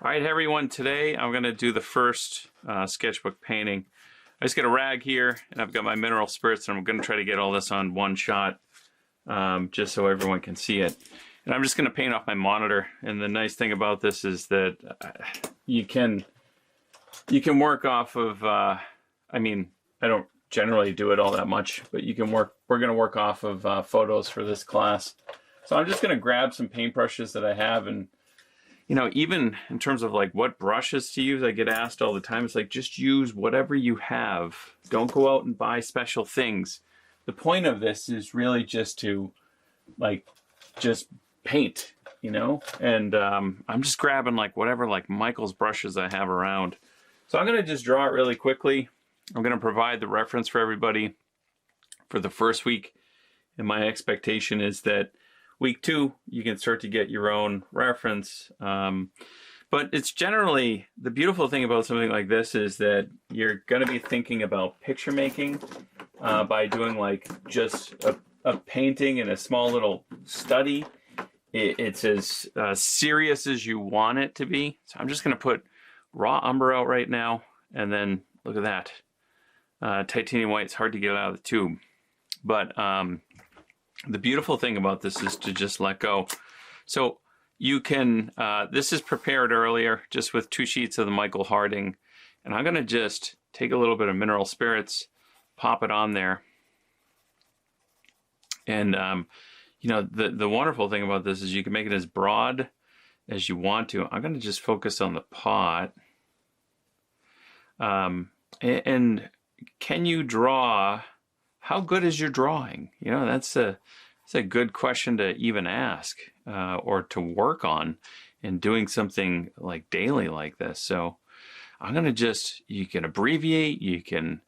All right, everyone, today I'm going to do the first sketchbook painting. I just got a rag here, and I've got my mineral spirits, and I'm going to try to get all this on one shot, just so everyone can see it. And I'm just going to paint off my monitor, and the nice thing about this is that you can work off of, I mean, I don't generally do it all that much, but we're going to work off of photos for this class. So I'm just going to grab some paintbrushes that I have, and you know, even in terms of like what brushes to use, I get asked all the time. It's like, just use whatever you have. Don't go out and buy special things. The point of this is really just to just paint, you know? And I'm just grabbing like whatever like Michael's brushes I have around. So I'm gonna just draw it really quickly. I'm gonna provide the reference for everybody for the first week. And my expectation is that week 2, you can start to get your own reference. But it's generally, the beautiful thing about something like this is that you're going to be thinking about picture making by doing like just a painting in a small little study. It's as serious as you want it to be. So I'm just going to put raw umber out right now. And then look at that. Titanium white, it's hard to get out of the tube. But the beautiful thing about this is to just let go. So you can, this is prepared earlier just with 2 sheets of the Michael Harding. And I'm going to just take a little bit of mineral spirits, pop it on there. And, you know, the wonderful thing about this is you can make it as broad as you want to. I'm going to just focus on the pot. And can you draw? How good is your drawing? You know, that's a good question to even ask or to work on in doing something like daily like this. So I'm gonna you can abbreviate, you can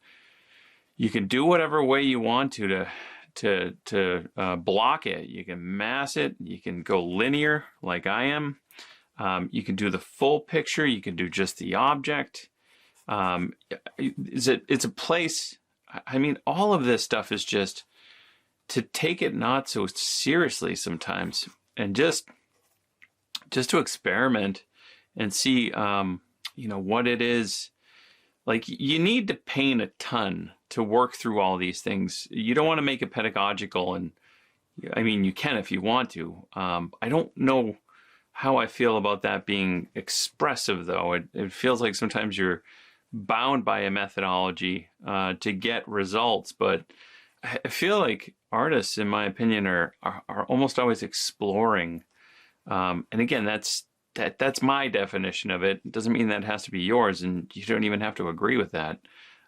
do whatever way you want to block it. You can mass it, you can go linear like I am. You can do the full picture, you can do just the object. It's a place. I mean, all of this stuff is just to take it not so seriously sometimes, and just to experiment and see, you know, what it is. Like, you need to paint a ton to work through all these things. You don't want to make it pedagogical, and I mean, you can if you want to. I don't know how I feel about that being expressive, though. It feels like sometimes you're bound by a methodology to get results, but I feel like artists, in my opinion, are almost always exploring. And again, that's my definition of it. It doesn't mean that has to be yours, and you don't even have to agree with that.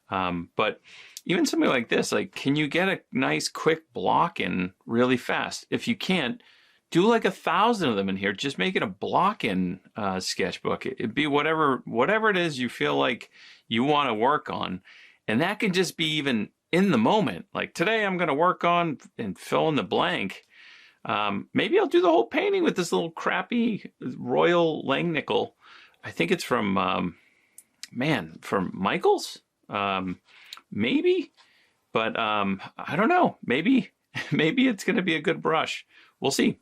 But even something like this, like, can you get a nice quick block in really fast? If you can't, do like 1,000 of them in here. Just make it a block-in sketchbook. It'd be whatever it is you feel like you want to work on. And that can just be even in the moment. Like, today I'm going to work on and fill in the blank. Maybe I'll do the whole painting with this little crappy Royal Langnickel. I think it's from, from Michael's? Maybe. But I don't know. Maybe it's going to be a good brush. We'll see.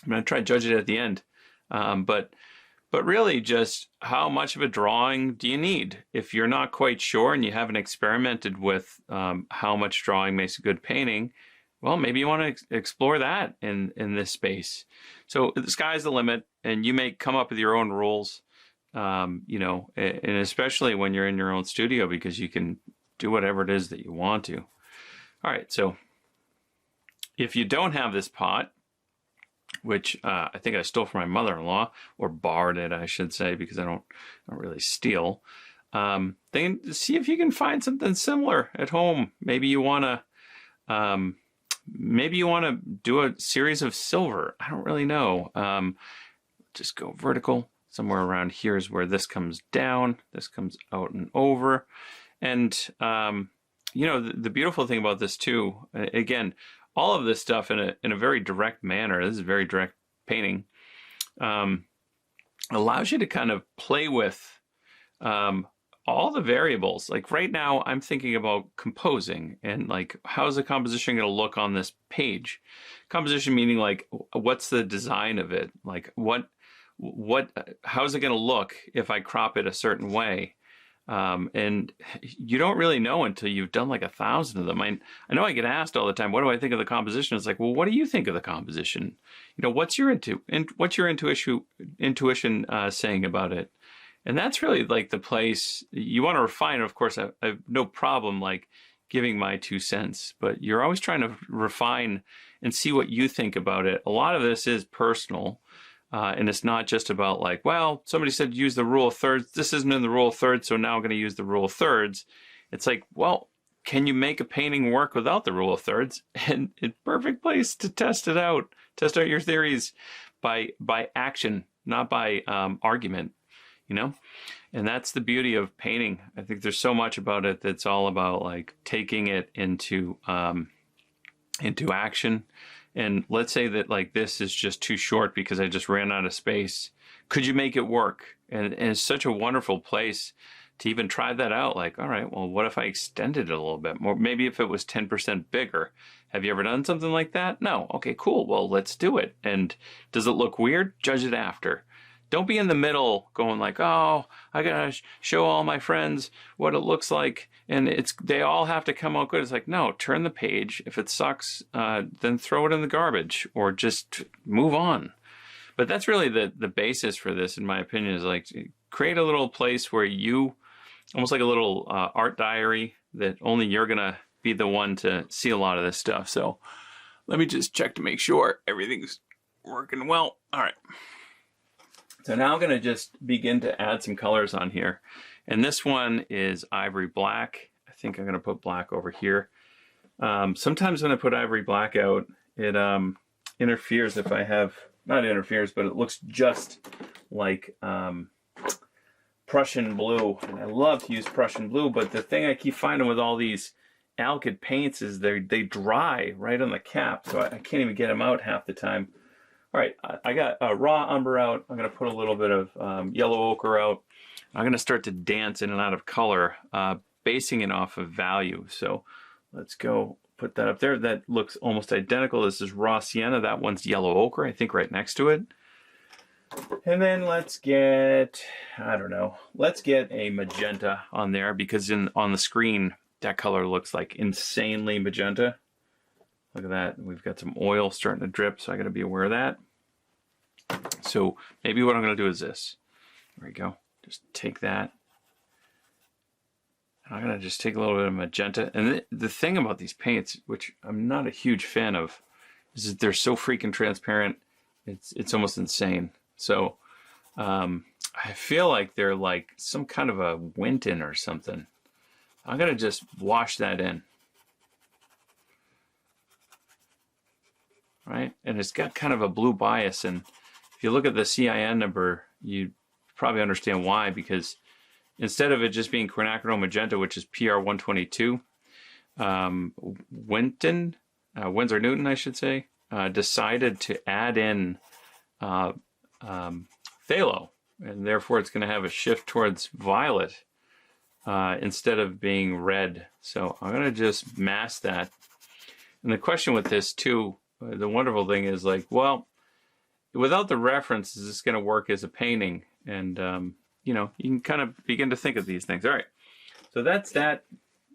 I'm going to try to judge it at the end. But really, just how much of a drawing do you need? If you're not quite sure and you haven't experimented with how much drawing makes a good painting, well, maybe you want to explore that in this space. So the sky's the limit, and you may come up with your own rules, you know, and especially when you're in your own studio, because you can do whatever it is that you want to. All right, so if you don't have this pot, which I think I stole from my mother-in-law, or borrowed it, I should say, because I don't really steal. Then see if you can find something similar at home. Maybe you want to do a series of silver. I don't really know. Just go vertical. Somewhere around here is where this comes down. This comes out and over. And you know, the beautiful thing about this too, again, all of this stuff in a very direct manner, this is very direct painting, allows you to kind of play with all the variables. Like right now, I'm thinking about composing and like, how's the composition going to look on this page? Composition meaning like, what's the design of it? Like, what how's it going to look if I crop it a certain way? And you don't really know until you've done like 1,000 of them. I know I get asked all the time, what do I think of the composition? It's like, well, what do you think of the composition? You know, what's your intuition saying about it? And that's really like the place you want to refine. Of course, I have no problem like giving my 2 cents, but you're always trying to refine and see what you think about it. A lot of this is personal. And it's not just about like, well, somebody said use the rule of thirds. This isn't in the rule of thirds, so now I'm going to use the rule of thirds. It's like, well, can you make a painting work without the rule of thirds? And it's a perfect place to test it out. Test out your theories by action, not by argument, you know? And that's the beauty of painting. I think there's so much about it that's all about like taking it into action. And let's say that like this is just too short because I just ran out of space. Could you make it work? And it's such a wonderful place to even try that out. Like, all right, well, what if I extended it a little bit more? Maybe if it was 10% bigger. Have you ever done something like that? No. Okay, cool. Well, let's do it. And does it look weird? Judge it after. Don't be in the middle going like, oh, I gotta show all my friends what it looks like and they all have to come out good. It's like, no, turn the page. If it sucks, then throw it in the garbage or just move on. But that's really the basis for this, in my opinion, is like create a little place where you, almost like a little art diary that only you're gonna be the one to see a lot of this stuff. So let me just check to make sure everything's working well. All right. So now I'm going to just begin to add some colors on here. And this one is ivory black. I think I'm going to put black over here. Sometimes when I put ivory black out, it interferes if I have, not interferes, but it looks just like Prussian blue. And I love to use Prussian blue, but the thing I keep finding with all these alkyd paints is they dry right on the cap. So I can't even get them out half the time. All right, I got raw umber out. I'm going to put a little bit of yellow ochre out. I'm going to start to dance in and out of color, basing it off of value. So let's go put that up there. That looks almost identical. This is raw sienna. That one's yellow ochre, I think right next to it. And then let's get, I don't know, let's get a magenta on there because on the screen, that color looks like insanely magenta. Look at that. We've got some oil starting to drip, so I got to be aware of that. So maybe what I'm going to do is this. There we go. Just take that. I'm going to just take a little bit of magenta. And the thing about these paints, which I'm not a huge fan of, is that they're so freaking transparent. It's almost insane. So I feel like they're like some kind of a Winton or something. I'm going to just wash that in. Right? And it's got kind of a blue bias, and if you look at the CIN number, you probably understand why, because instead of it just being quinacridone magenta, which is PR122, Winton, Winsor Newton, I should say, decided to add in phthalo, and therefore it's going to have a shift towards violet instead of being red. So I'm going to just mask that. And the question with this too, the wonderful thing is like, well, without the reference, is this going to work as a painting? And, you know, you can kind of begin to think of these things. All right. So that's that.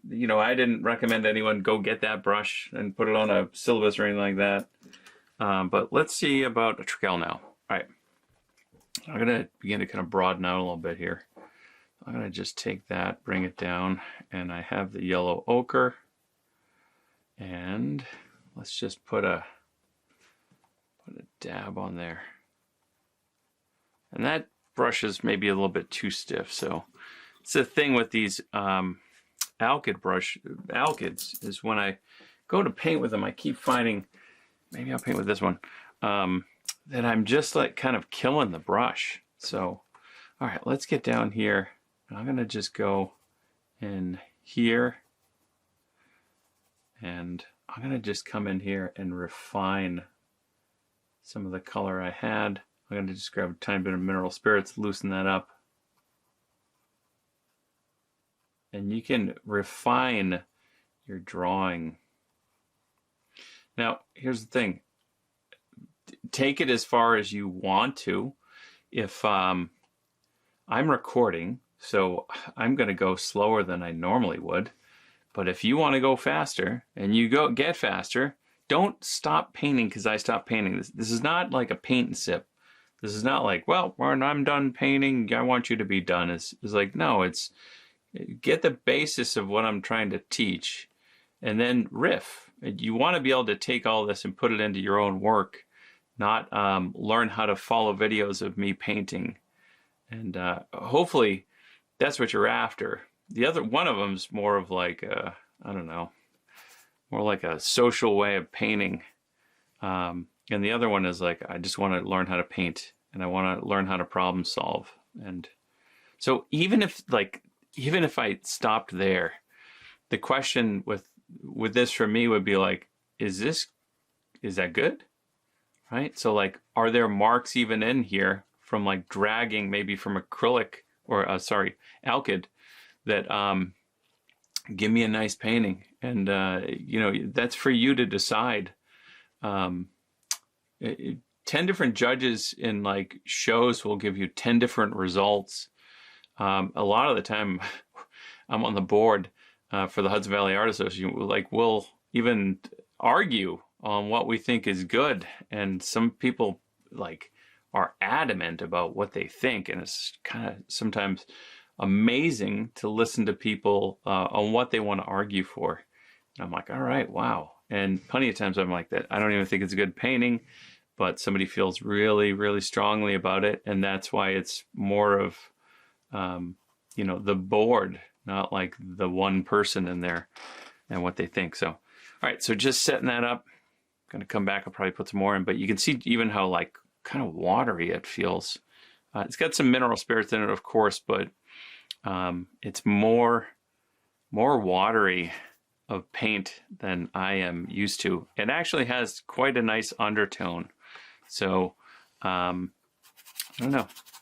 You know, I didn't recommend anyone go get that brush and put it on a syllabus or anything like that. But let's see about a Trickel now. All right. I'm going to begin to kind of broaden out a little bit here. I'm going to just take that, bring it down, and I have the yellow ochre. And let's just put a dab on there. And that brush is maybe a little bit too stiff. So it's the thing with these alkyds is when I go to paint with them, I keep finding, maybe I'll paint with this one, that I'm just like kind of killing the brush. So, all right, let's get down here. I'm going to just go in here, and I'm going to just come in here and refine some of the color I had. I'm going to just grab a tiny bit of mineral spirits, loosen that up. And you can refine your drawing. Now, here's the thing. Take it as far as you want to. if I'm recording, so I'm going to go slower than I normally would. But if you want to go faster and you get faster, don't stop painting because I stopped painting. This is not like a paint and sip. This is not like, well, when I'm done painting, I want you to be done. It's like, no, it's get the basis of what I'm trying to teach and then riff. You want to be able to take all this and put it into your own work, not learn how to follow videos of me painting. And hopefully that's what you're after. The other one of them's more of like I don't know, more like a social way of painting. And the other one is like, I just want to learn how to paint and I want to learn how to problem solve. And so even if I stopped there, the question with this for me would be like, is that good? Right? So like, are there marks even in here from like dragging maybe from acrylic or alkyd that give me a nice painting? And that's for you to decide. 10 different judges in like shows will give you 10 different results. A lot of the time I'm on the board for the Hudson Valley Art Association. Like, we'll even argue on what we think is good, and some people like are adamant about what they think, and it's kind of sometimes amazing to listen to people on what they want to argue for. And I'm like, all right, wow. And plenty of times I'm like that. I don't even think it's a good painting, but somebody feels really, really strongly about it, and that's why it's more of the board, not like the one person in there and what they think. So, all right, so just setting that up. I'm gonna come back, I'll probably put some more in, but you can see even how like kind of watery it feels. It's got some mineral spirits in it, of course, but it's more watery of paint than I am used to. It actually has quite a nice undertone. So, I don't know.